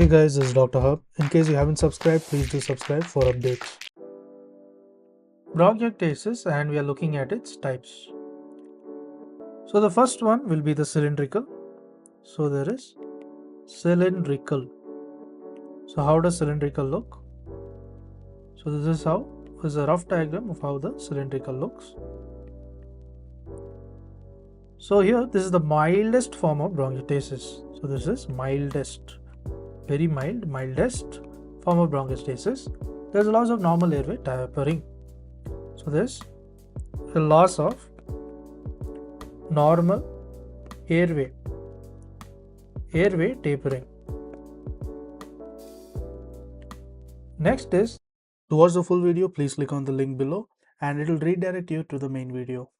Hey guys, this is Dr. Hub. In case you haven't subscribed, please do subscribe for updates. Bronchiectasis, and we are looking at its types. So the first one will be the cylindrical. So there is cylindrical. So how does cylindrical look? So this is a rough diagram of how the cylindrical looks. So here this is the mildest form of bronchiectasis. So this is mildest, very mild, mildest form of bronchiectasis. There's a loss of normal airway tapering. So there's a loss of normal airway tapering. Next is, to watch the full video, please click on the link below and it will redirect you to the main video.